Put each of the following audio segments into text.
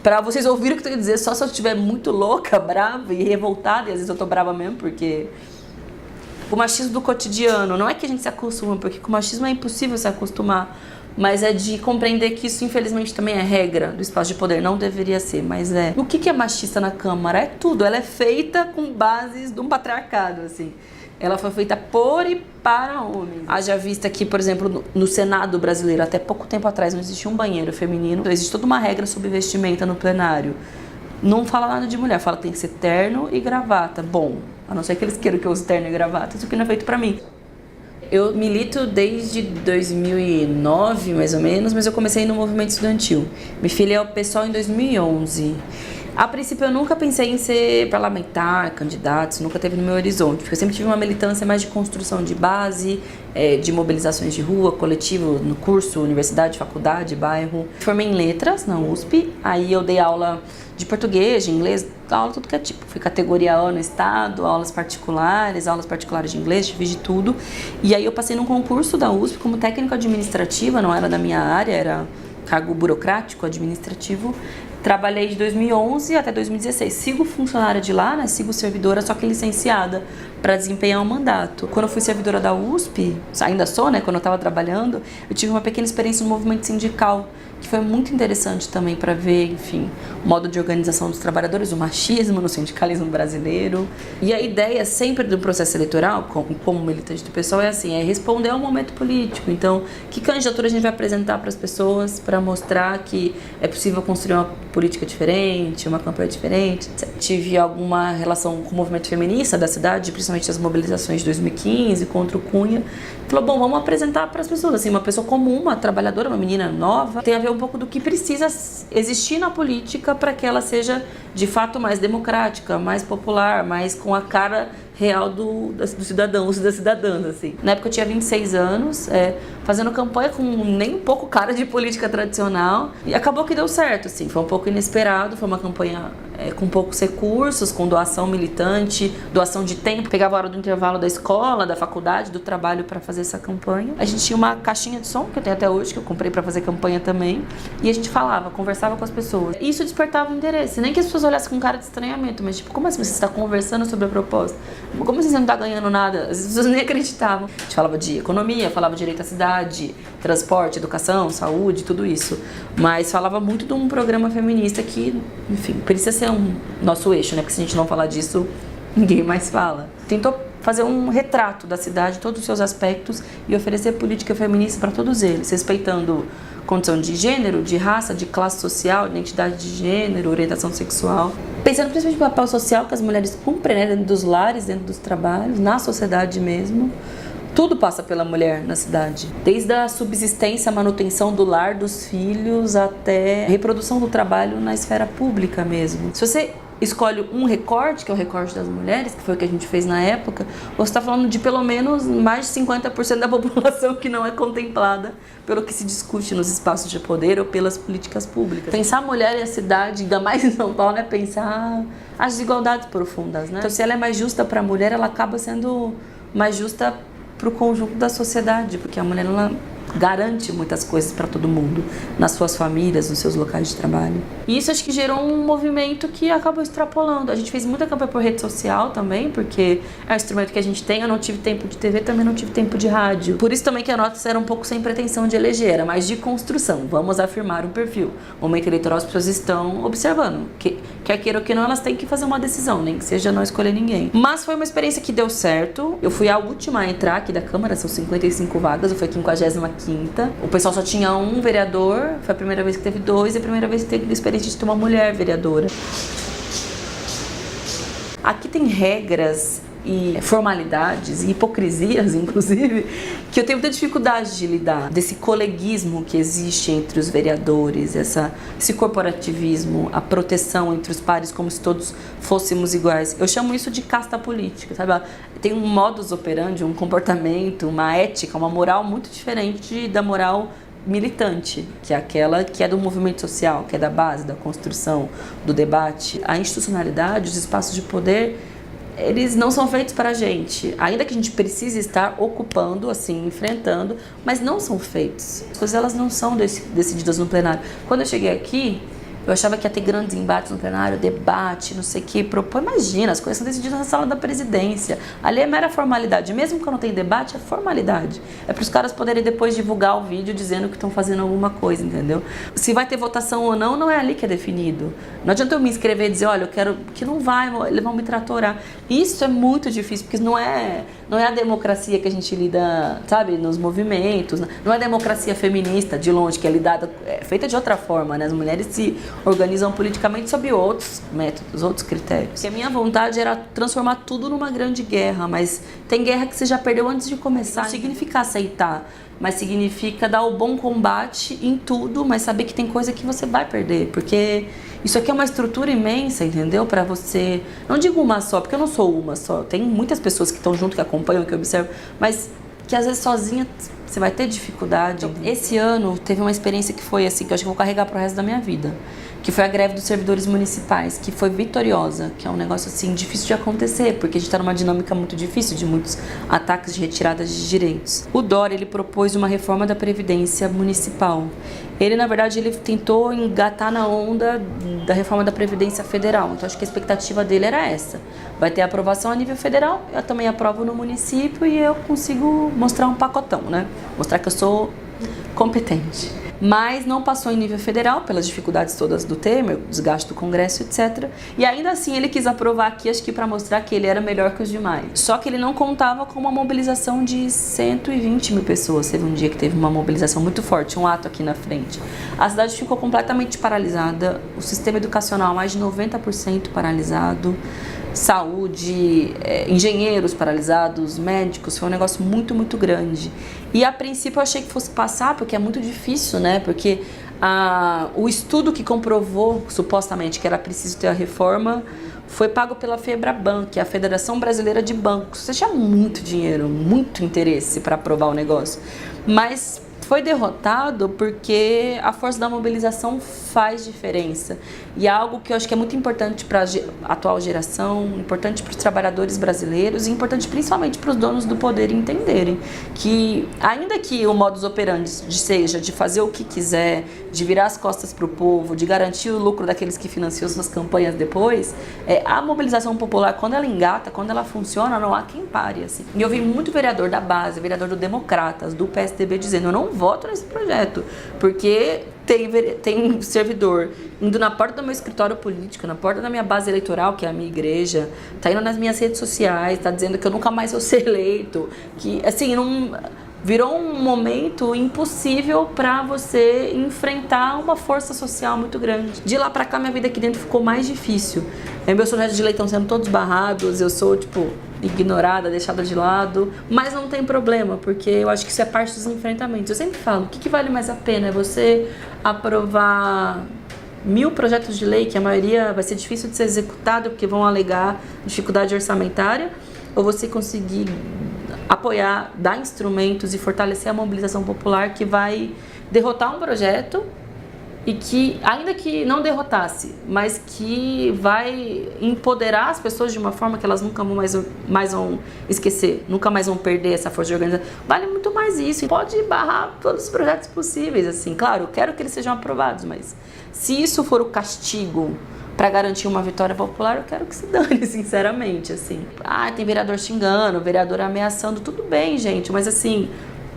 Pra vocês ouvirem o que eu tenho que dizer, só se eu estiver muito louca, brava e revoltada, e às vezes eu tô brava mesmo, porque o machismo do cotidiano, não é que a gente se acostuma, porque com o machismo é impossível se acostumar, mas é de compreender que isso infelizmente também é regra do espaço de poder, não deveria ser, mas é. O que é machista na Câmara? É tudo, ela é feita com bases de um patriarcado, assim. Ela foi feita por e para homens. Haja vista que, por exemplo, no Senado brasileiro, até pouco tempo atrás, não existia um banheiro feminino. Então, existe toda uma regra sobre vestimenta no plenário. Não fala nada de mulher, fala que tem que ser terno e gravata. Bom, a não ser que eles queiram que eu use terno e gravata, isso aqui não é feito pra mim. Eu milito desde 2009, mais ou menos, mas eu comecei no movimento estudantil. Me filiei ao PSOL em 2011. A princípio eu nunca pensei em ser parlamentar, candidato, isso nunca teve no meu horizonte, porque eu sempre tive uma militância mais de construção de base, de mobilizações de rua, coletivo, no curso, universidade, faculdade, bairro. Formei em letras na USP, aí eu dei aula de português, de inglês, aula tudo que é tipo. Fui categoria A no estado, aulas particulares de inglês, fiz de tudo. E aí eu passei num concurso da USP como técnico administrativa, não era da minha área, era cargo burocrático, administrativo. Trabalhei de 2011 até 2016. Sigo funcionária de lá, né? Sigo servidora, só que licenciada para desempenhar um mandato. Quando eu fui servidora da USP, ainda sou, né? Quando eu estava trabalhando, eu tive uma pequena experiência no movimento sindical, que foi muito interessante também para ver, enfim, o modo de organização dos trabalhadores, o machismo no sindicalismo brasileiro. E a ideia sempre do processo eleitoral, como militante do pessoal, é assim, é responder ao momento político. Então, que candidatura a gente vai apresentar para as pessoas para mostrar que é possível construir uma política diferente, uma campanha diferente, etc. Tive alguma relação com o movimento feminista da cidade, principalmente as mobilizações de 2015 contra o Cunha. Falou, bom, vamos apresentar para as pessoas, assim, uma pessoa comum, uma trabalhadora, uma menina nova, tem a ver um pouco do que precisa existir na política para que ela seja, de fato, mais democrática, mais popular, mais com a cara real do cidadão, das cidadãs, assim. Na época eu tinha 26 anos, fazendo campanha com nem um pouco cara de política tradicional, e acabou que deu certo, assim, foi um pouco inesperado, foi uma campanha com poucos recursos, com doação militante, doação de tempo, pegava a hora do intervalo da escola, da faculdade, do trabalho para fazer essa campanha. A gente tinha uma caixinha de som, que eu tenho até hoje, que eu comprei para fazer campanha também, e a gente falava, conversava com as pessoas. E isso despertava interesse, nem que as pessoas olhassem com cara de estranhamento, mas tipo, como assim você está conversando sobre a proposta? Como assim você não está ganhando nada? As pessoas nem acreditavam. A gente falava de economia, falava de direito à cidade, transporte, educação, saúde, tudo isso. Mas falava muito de um programa feminista que, enfim, precisa ser um nosso eixo, né? Porque se a gente não falar disso, ninguém mais fala. Tentou fazer um retrato da cidade, todos os seus aspectos, e oferecer política feminista para todos eles, respeitando condição de gênero, de raça, de classe social, identidade de gênero, orientação sexual. Pensando principalmente no papel social que as mulheres cumprem, né, dentro dos lares, dentro dos trabalhos, na sociedade mesmo. Tudo passa pela mulher na cidade. Desde a subsistência, a manutenção do lar, dos filhos, até a reprodução do trabalho na esfera pública mesmo. Se você escolhe um recorte, que é o recorte das mulheres, que foi o que a gente fez na época, você está falando de pelo menos mais de 50% da população que não é contemplada pelo que se discute nos espaços de poder ou pelas políticas públicas. Pensar a mulher e a cidade, ainda mais em São Paulo, é pensar as desigualdades profundas, né? Então, se ela é mais justa para a mulher, ela acaba sendo mais justa para o conjunto da sociedade, porque a mulher, ela garante muitas coisas para todo mundo, nas suas famílias, nos seus locais de trabalho. E isso acho que gerou um movimento que acabou extrapolando. A gente fez muita campanha por rede social também, porque é um instrumento que a gente tem. Eu não tive tempo de TV, também não tive tempo de rádio. Por isso também que a nota era um pouco sem pretensão de eleger, era mais de construção. Vamos afirmar um perfil. No momento eleitoral as pessoas estão observando. Quer queira ou que não, elas têm que fazer uma decisão, nem que seja não escolher ninguém. Mas foi uma experiência que deu certo. Eu fui a última a entrar aqui da Câmara, são 55 vagas, eu fui a 55ª. O pessoal só tinha um vereador, foi a primeira vez que teve dois e a primeira vez que teve a experiência de ter uma mulher vereadora. Aqui tem regras e formalidades e hipocrisias, inclusive, que eu tenho muita dificuldade de lidar. Desse coleguismo que existe entre os vereadores, esse corporativismo, a proteção entre os pares como se todos fôssemos iguais. Eu chamo isso de casta política, sabe? Tem um modus operandi, um comportamento, uma ética, uma moral muito diferente da moral militante, que é aquela que é do movimento social, que é da base, da construção, do debate. A institucionalidade, os espaços de poder, eles não são feitos para a gente, ainda que a gente precise estar ocupando, assim, enfrentando, mas não são feitos. As coisas, elas não são decididas no plenário. Quando eu cheguei aqui, Eu achava que ia ter grandes embates no plenário, debate, não sei o que, propor. Imagina, as coisas são decididas na sala da presidência. Ali é mera formalidade. Mesmo quando tem debate, é formalidade. É para os caras poderem depois divulgar o vídeo dizendo que estão fazendo alguma coisa, entendeu? Se vai ter votação ou não, não é ali que é definido. Não adianta eu me inscrever e dizer, olha, eu quero que não vai, eles vão me tratorar. Isso é muito difícil, porque não é a democracia que a gente lida, sabe, nos movimentos. Não é a democracia feminista, de longe, que é lidada, é feita de outra forma, né? As mulheres se organizam politicamente sob outros métodos, outros critérios. E a minha vontade era transformar tudo numa grande guerra, mas tem guerra que você já perdeu antes de começar. Não significa aceitar, mas significa dar o bom combate em tudo, mas saber que tem coisa que você vai perder, porque isso aqui é uma estrutura imensa, entendeu? Para você, não digo uma só, porque eu não sou uma só, tem muitas pessoas que estão junto, que acompanham, que observam, mas que às vezes sozinha você vai ter dificuldade. Esse ano teve uma experiência que foi assim, que eu acho que eu vou carregar pro resto da minha vida, que foi a greve dos servidores municipais, que foi vitoriosa, que é um negócio assim difícil de acontecer, porque a gente está numa dinâmica muito difícil de muitos ataques de retiradas de direitos. O Dória, ele propôs uma reforma da Previdência Municipal. Ele, na verdade, ele tentou engatar na onda da reforma da Previdência Federal. Então, acho que a expectativa dele era essa. Vai ter aprovação a nível federal, eu também aprovo no município e eu consigo mostrar um pacotão, né? Mostrar que eu sou competente. Mas não passou em nível federal, pelas dificuldades todas do Temer, desgaste do Congresso, etc. E ainda assim ele quis aprovar aqui, acho que para mostrar que ele era melhor que os demais. Só que ele não contava com uma mobilização de 120 mil pessoas. Teve um dia que teve uma mobilização muito forte, um ato aqui na frente. A cidade ficou completamente paralisada, o sistema educacional mais de 90% paralisado, saúde, engenheiros paralisados, médicos, foi um negócio muito, muito grande. E a princípio eu achei que fosse passar, porque é muito difícil, né? Porque o estudo que comprovou, supostamente, que era preciso ter a reforma, foi pago pela FEBRABAN, que é a Federação Brasileira de Bancos. Você tinha muito dinheiro, muito interesse para aprovar o negócio. Mas foi derrotado porque a força da mobilização faz diferença. E é algo que eu acho que é muito importante para a atual geração, importante para os trabalhadores brasileiros e importante principalmente para os donos do poder entenderem que, ainda que o modus operandi seja de fazer o que quiser, de virar as costas para o povo, de garantir o lucro daqueles que financiam suas campanhas depois, a mobilização popular, quando ela engata, quando ela funciona, não há quem pare. Assim. E eu vi muito vereador da base, vereador do Democratas, do PSDB, dizendo: eu não voto nesse projeto, porque tem servidor indo na porta do meu escritório político, na porta da minha base eleitoral, que é a minha igreja, tá indo nas minhas redes sociais, tá dizendo que eu nunca mais vou ser eleito, que assim, virou um momento impossível para você enfrentar uma força social muito grande. De lá para cá, minha vida aqui dentro ficou mais difícil. Meus projetos de lei estão sendo todos barrados, eu sou, ignorada, deixada de lado, mas não tem problema, porque eu acho que isso é parte dos enfrentamentos. Eu sempre falo, o que vale mais a pena? É você aprovar 1000 projetos de lei, que a maioria vai ser difícil de ser executado, porque vão alegar dificuldade orçamentária, ou você conseguir apoiar, dar instrumentos e fortalecer a mobilização popular que vai derrotar um projeto e que, ainda que não derrotasse, mas que vai empoderar as pessoas de uma forma que elas nunca mais vão esquecer, nunca mais vão perder essa força de organização. Vale muito mais isso. Pode barrar todos os projetos possíveis, assim. Claro, eu quero que eles sejam aprovados, mas se isso for o castigo para garantir uma vitória popular, eu quero que se dane, sinceramente, assim. Tem vereador xingando, vereador ameaçando, tudo bem, gente, mas assim,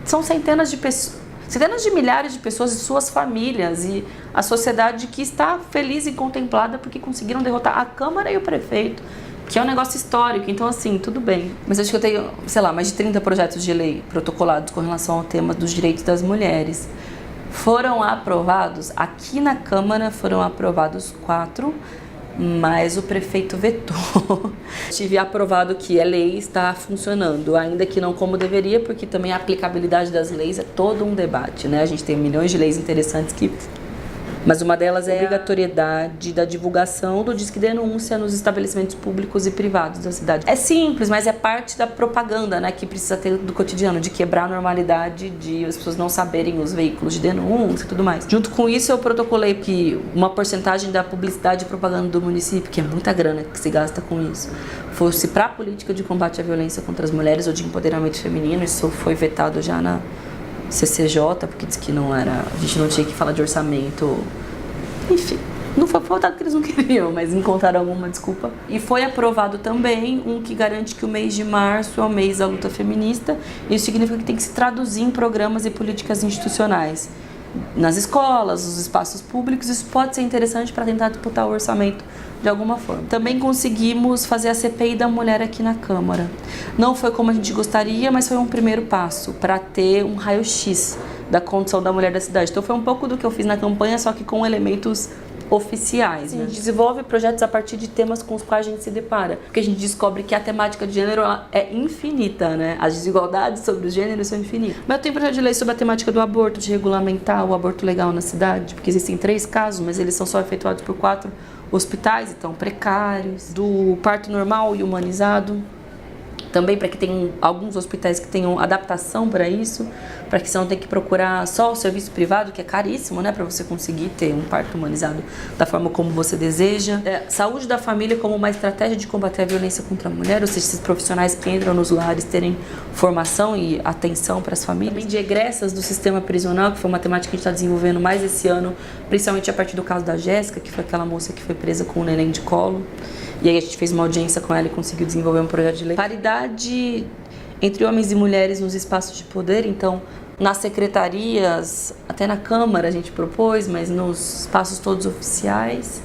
são centenas de milhares de pessoas e suas famílias e a sociedade que está feliz e contemplada porque conseguiram derrotar a Câmara e o prefeito, que é um negócio histórico. Então, assim, tudo bem. Mas acho que eu tenho, mais de 30 projetos de lei protocolados com relação ao tema dos direitos das mulheres. Foram aprovados, aqui na Câmara foram aprovados 4, mas o prefeito vetou. Tive aprovado que a lei está funcionando, ainda que não como deveria, porque também a aplicabilidade das leis é todo um debate, né? A gente tem milhões de leis interessantes mas uma delas é a obrigatoriedade da divulgação do Disque Denúncia nos estabelecimentos públicos e privados da cidade. É simples, mas é parte da propaganda, né, que precisa ter do cotidiano, de quebrar a normalidade de as pessoas não saberem os veículos de denúncia e tudo mais. Junto com isso, eu protocolei que uma porcentagem da publicidade e propaganda do município, que é muita grana que se gasta com isso, fosse para a política de combate à violência contra as mulheres ou de empoderamento feminino. Isso foi vetado já na CCJ, porque disse que não era, a gente não tinha que falar de orçamento, enfim. Não foi votado porque eles não queriam, mas encontraram alguma desculpa. E foi aprovado também um que garante que o mês de março é o mês da luta feminista. Isso significa que tem que se traduzir em programas e políticas institucionais. Nas escolas, nos espaços públicos, isso pode ser interessante para tentar disputar o orçamento de alguma forma. Também conseguimos fazer a CPI da mulher aqui na Câmara. Não foi como a gente gostaria, mas foi um primeiro passo para ter um raio-x da condição da mulher da cidade. Então foi um pouco do que eu fiz na campanha, só que com elementos oficiais. Né? A gente desenvolve projetos a partir de temas com os quais a gente se depara, porque a gente descobre que a temática de gênero é infinita, né? As desigualdades sobre os gêneros são infinitas. Mas eu tenho projeto de lei sobre a temática do aborto, de regulamentar o aborto legal na cidade, porque existem 3 casos, mas eles são só efetuados por 4 hospitais, então precários, do parto normal e humanizado. Também para que tenham alguns hospitais que tenham adaptação para isso, para que você não tenha que procurar só o serviço privado, que é caríssimo, né, para você conseguir ter um parto humanizado da forma como você deseja. Saúde da família como uma estratégia de combater a violência contra a mulher, ou seja, esses profissionais que entram nos lares terem formação e atenção para as famílias. Também de egressas do sistema prisional, que foi uma temática que a gente está desenvolvendo mais esse ano, principalmente a partir do caso da Jéssica, que foi aquela moça que foi presa com o neném de colo. E aí a gente fez uma audiência com ela e conseguiu desenvolver um projeto de lei. Paridade entre homens e mulheres nos espaços de poder, então nas secretarias, até na Câmara a gente propôs, mas nos espaços todos oficiais,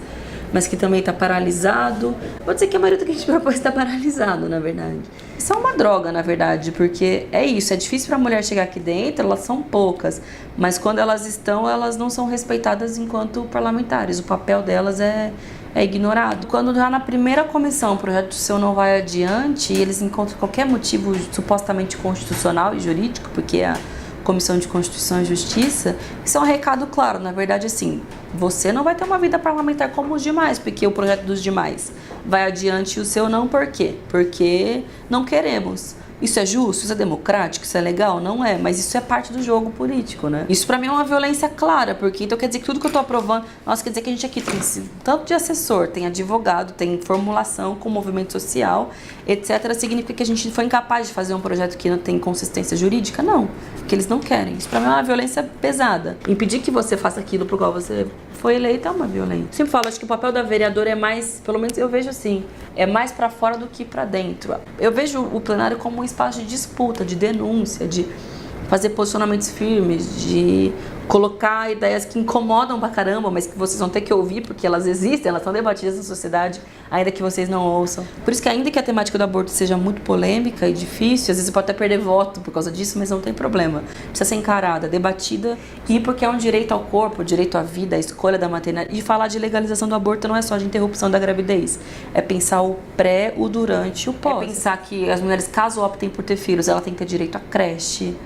mas que também está paralisado. Vou dizer que a maioria do que a gente propôs está paralisado, na verdade. Isso é uma droga, na verdade, porque é isso, é difícil para a mulher chegar aqui dentro, elas são poucas, mas quando elas estão, elas não são respeitadas enquanto parlamentares, o papel delas é ignorado. Quando já na primeira comissão o projeto seu não vai adiante e eles encontram qualquer motivo supostamente constitucional e jurídico, porque a Comissão de Constituição e Justiça, isso é um recado claro, na verdade, assim, você não vai ter uma vida parlamentar como os demais, porque o projeto dos demais vai adiante e o seu não, por quê? Porque não queremos. Isso é justo? Isso é democrático? Isso é legal? Não é, mas isso é parte do jogo político, né? Isso pra mim é uma violência clara, porque então quer dizer que tudo que eu tô aprovando, nossa, quer dizer que a gente aqui tem tanto de assessor, tem advogado, tem formulação com movimento social, etc. Significa que a gente foi incapaz de fazer um projeto que não tem consistência jurídica? Não, porque eles não querem. Isso pra mim é uma violência pesada. Impedir que você faça aquilo pro qual você foi eleita é uma violência. Eu sempre falo, acho que o papel da vereadora é mais, pelo menos eu vejo assim, é mais pra fora do que pra dentro. Eu vejo o plenário como um espaço de disputa, de denúncia, de fazer posicionamentos firmes, de colocar ideias que incomodam pra caramba, mas que vocês vão ter que ouvir porque elas existem, elas são debatidas na sociedade, ainda que vocês não ouçam. Por isso que ainda que a temática do aborto seja muito polêmica e difícil, às vezes você pode até perder voto por causa disso, mas não tem problema. Precisa ser encarada, debatida, e porque é um direito ao corpo, o direito à vida, a escolha da maternidade. E falar de legalização do aborto não é só de interrupção da gravidez, é pensar o pré, o durante e o pós. É pensar que as mulheres, caso optem por ter filhos, ela tem que ter direito à creche,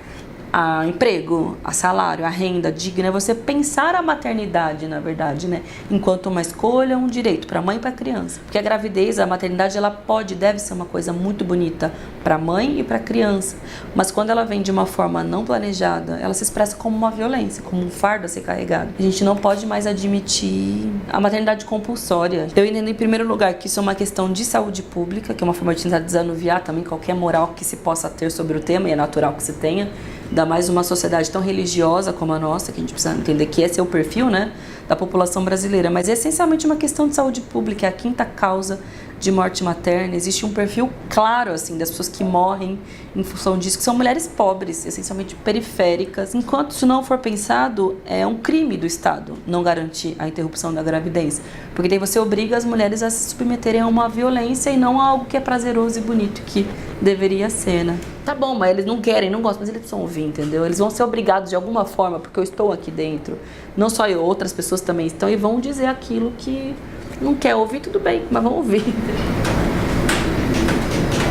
a emprego, a salário, a renda digna, é você pensar a maternidade, na verdade, né? Enquanto uma escolha, um direito para a mãe e para a criança. Porque a gravidez, a maternidade, ela pode, deve ser uma coisa muito bonita para a mãe e para a criança. Mas quando ela vem de uma forma não planejada, ela se expressa como uma violência, como um fardo a ser carregado. A gente não pode mais admitir a maternidade compulsória. Eu entendo, em primeiro lugar, que isso é uma questão de saúde pública, que é uma forma de tentar desanuviar também qualquer moral que se possa ter sobre o tema, e é natural que se tenha. Ainda mais uma sociedade tão religiosa como a nossa, que a gente precisa entender que esse é o perfil, né, da população brasileira. Mas é essencialmente uma questão de saúde pública, é a quinta causa de morte materna. Existe um perfil claro, assim, das pessoas que morrem em função disso, que são mulheres pobres, essencialmente periféricas. Enquanto isso não for pensado, é um crime do Estado não garantir a interrupção da gravidez. Porque daí você obriga as mulheres a se submeterem a uma violência e não a algo que é prazeroso e bonito, que deveria ser, né? Tá bom, mas eles não querem, não gostam, mas eles precisam ouvir, entendeu? Eles vão ser obrigados de alguma forma, porque eu estou aqui dentro. Não só eu, outras pessoas também estão, e vão dizer aquilo que não quer ouvir, tudo bem, mas vão ouvir.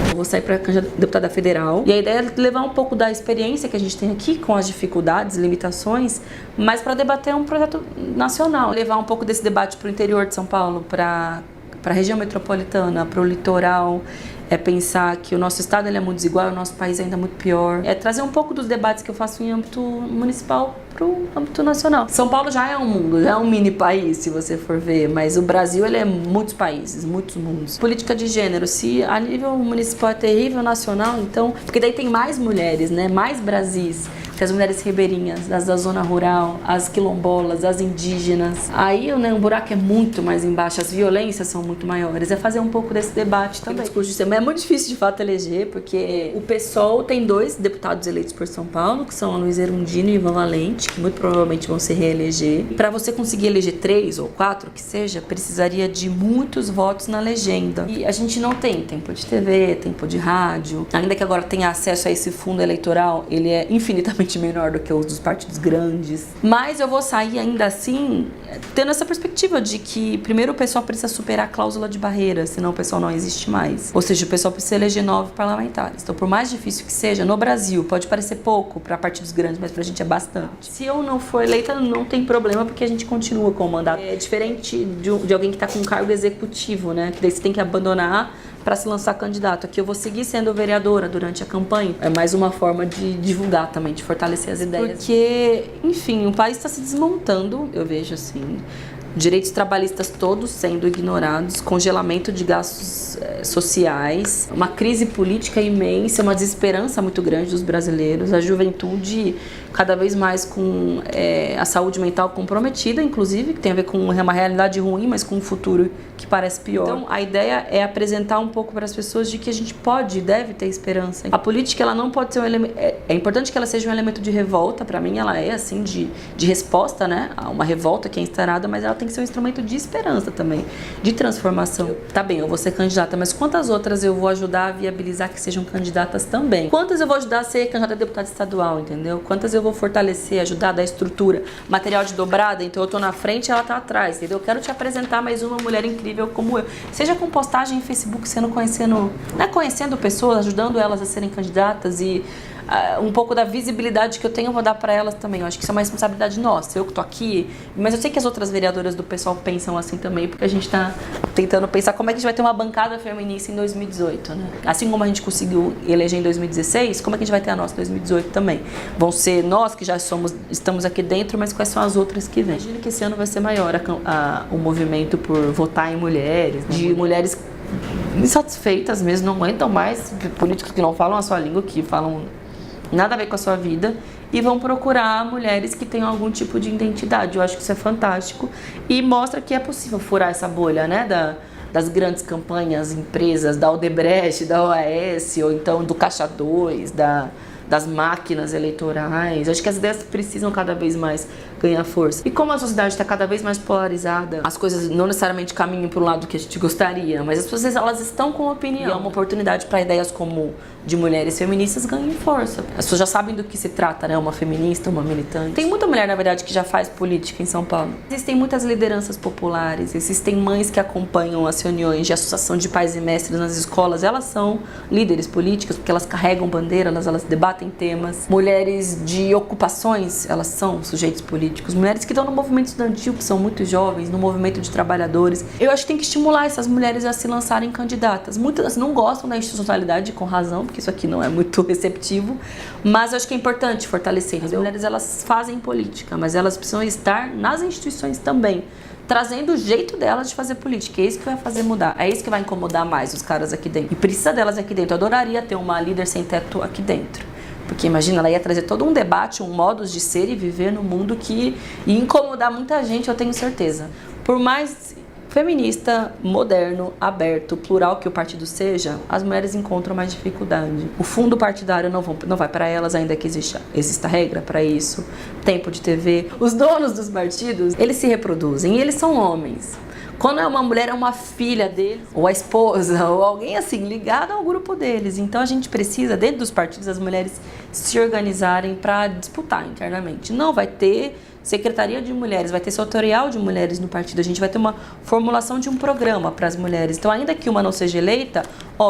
Eu vou sair para deputada federal, e a ideia é levar um pouco da experiência que a gente tem aqui, com as dificuldades, limitações, mas para debater um projeto nacional. Levar um pouco desse debate para o interior de São Paulo, para a região metropolitana, para o litoral. É pensar que o nosso estado ele é muito desigual, o nosso país ainda é muito pior. É trazer um pouco dos debates que eu faço em âmbito municipal para o âmbito nacional. São Paulo já é um mundo, já é um mini país, se você for ver, mas o Brasil ele é muitos países, muitos mundos. Política de gênero, se a nível municipal é terrível, nacional, então... Porque daí tem mais mulheres, né? Mais Brasis. as mulheres ribeirinhas, as da zona rural, as quilombolas, as indígenas. Aí, né, o buraco é muito mais embaixo, as violências são muito maiores. É fazer um pouco desse debate também. É muito difícil de fato eleger, porque o PSOL tem 2 deputados eleitos por São Paulo, que são a Luiz Erundina e Ivan Valente, que muito provavelmente vão se reeleger. Para você conseguir eleger 3 ou 4, que seja, precisaria de muitos votos na legenda. E a gente não tem tempo de TV, tempo de rádio. Ainda que agora tenha acesso a esse fundo eleitoral, ele é infinitamente menor do que os dos partidos grandes. Mas eu vou sair ainda assim, tendo essa perspectiva de que primeiro o pessoal precisa superar a cláusula de barreira, senão o pessoal não existe mais. Ou seja, o pessoal precisa eleger 9 parlamentares. Então, por mais difícil que seja, no Brasil, pode parecer pouco para partidos grandes, mas pra gente é bastante. Se eu não for eleita, não tem problema, porque a gente continua com o mandato. É diferente de alguém que tá com um cargo executivo, né? Que daí você tem que abandonar para se lançar candidato. Aqui eu vou seguir sendo vereadora durante a campanha. É mais uma forma de divulgar também, de fortalecer as ideias. Porque, enfim, o país está se desmontando, eu vejo assim. Direitos trabalhistas todos sendo ignorados, congelamento de gastos sociais, uma crise política imensa, uma desesperança muito grande dos brasileiros, a juventude cada vez mais com a saúde mental comprometida, inclusive, que tem a ver com uma realidade ruim, mas com um futuro que parece pior. Então, a ideia é apresentar um pouco para as pessoas de que a gente pode e deve ter esperança. A política, ela não pode ser um elemento... É importante que ela seja um elemento de revolta, para mim ela é, assim, de resposta, né, a uma revolta que é instaurada, mas ela tem que ser um instrumento de esperança também, de transformação. Tá bem, eu vou ser candidata, mas quantas outras eu vou ajudar a viabilizar que sejam candidatas também? Quantas eu vou ajudar a ser candidata a deputada estadual, entendeu? Quantas eu vou fortalecer, ajudar a dar estrutura, material de dobrada, então eu tô na frente e ela tá atrás, entendeu? Eu quero te apresentar mais uma mulher incrível como eu. Seja com postagem em Facebook, conhecendo pessoas, ajudando elas a serem candidatas e um pouco da visibilidade que eu tenho eu vou dar para elas também. Eu acho que isso é uma responsabilidade nossa, eu que tô aqui, mas eu sei que as outras vereadoras do pessoal pensam assim também, porque a gente tá tentando pensar como é que a gente vai ter uma bancada feminista em 2018, né? Assim como a gente conseguiu eleger em 2016, como é que a gente vai ter a nossa em 2018 também? Vão ser nós que já estamos aqui dentro, mas quais são as outras que vêm? Imagina que esse ano vai ser maior o movimento por votar em mulheres, né? De mulheres insatisfeitas mesmo, não aguentam mais políticos que não falam a sua língua, que falam nada a ver com a sua vida, e vão procurar mulheres que tenham algum tipo de identidade. Eu acho que isso é fantástico e mostra que é possível furar essa bolha, né, das grandes campanhas, empresas, da Odebrecht, da OAS, ou então do Caixa 2, das máquinas eleitorais. Acho que as ideias precisam cada vez mais ganhar força. E como a sociedade está cada vez mais polarizada, as coisas não necessariamente caminham para o lado que a gente gostaria, mas as pessoas, elas estão com opinião. E é uma oportunidade para ideias como de mulheres feministas ganhem força. As pessoas já sabem do que se trata, né? Uma feminista, uma militante. Tem muita mulher, na verdade, que já faz política em São Paulo. Existem muitas lideranças populares, existem mães que acompanham as reuniões de associação de pais e mestres nas escolas. Elas são líderes políticas porque elas carregam bandeira, elas debatem temas. Mulheres de ocupações, elas são sujeitos políticos. Mulheres que estão no movimento estudantil, que são muito jovens, no movimento de trabalhadores. Eu acho que tem que estimular essas mulheres a se lançarem candidatas. Muitas não gostam da institucionalidade, com razão, porque isso aqui não é muito receptivo, mas eu acho que é importante fortalecer. As mulheres, elas fazem política, mas elas precisam estar nas instituições também, trazendo o jeito delas de fazer política. É isso que vai fazer mudar, é isso que vai incomodar mais os caras aqui dentro. E precisa delas aqui dentro. Eu adoraria ter uma líder sem teto aqui dentro. Porque imagina, ela ia trazer todo um debate, um modo de ser e viver no mundo que ia incomodar muita gente, eu tenho certeza. Por mais feminista, moderno, aberto, plural que o partido seja, as mulheres encontram mais dificuldade. O fundo partidário não vai para elas, ainda que exista regra para isso. Tempo de TV. Os donos dos partidos, eles se reproduzem e eles são homens. Quando é uma mulher, é uma filha deles, ou a esposa, ou alguém assim, ligado ao grupo deles. Então a gente precisa, dentro dos partidos, as mulheres se organizarem para disputar internamente. Não vai ter secretaria de mulheres, vai ter setorial de mulheres no partido, a gente vai ter uma formulação de um programa para as mulheres. Então, ainda que uma não seja eleita,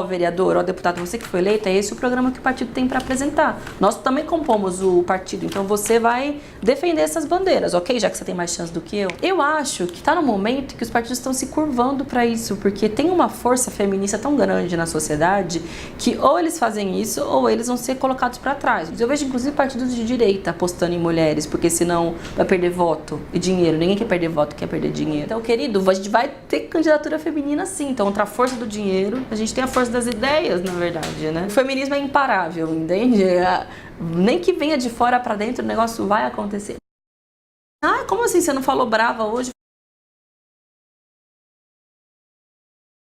vereador, deputado, você que foi eleita, é esse o programa que o partido tem para apresentar. Nós também compomos o partido, então você vai defender essas bandeiras, ok? Já que você tem mais chance do que eu. Eu acho que está no momento que os partidos estão se curvando para isso, porque tem uma força feminista tão grande na sociedade que ou eles fazem isso ou eles vão ser colocados para trás. Eu vejo, inclusive, partidos de direita apostando em mulheres, porque senão vai perder voto e dinheiro. Ninguém quer perder voto, quer perder dinheiro. Então, querido, a gente vai ter candidatura feminina sim. Então, contra a força do dinheiro, a gente tem a força das ideias, na verdade, né? O feminismo é imparável, entende? Nem que venha de fora pra dentro, o negócio vai acontecer. Ah, como assim? Você não falou brava hoje?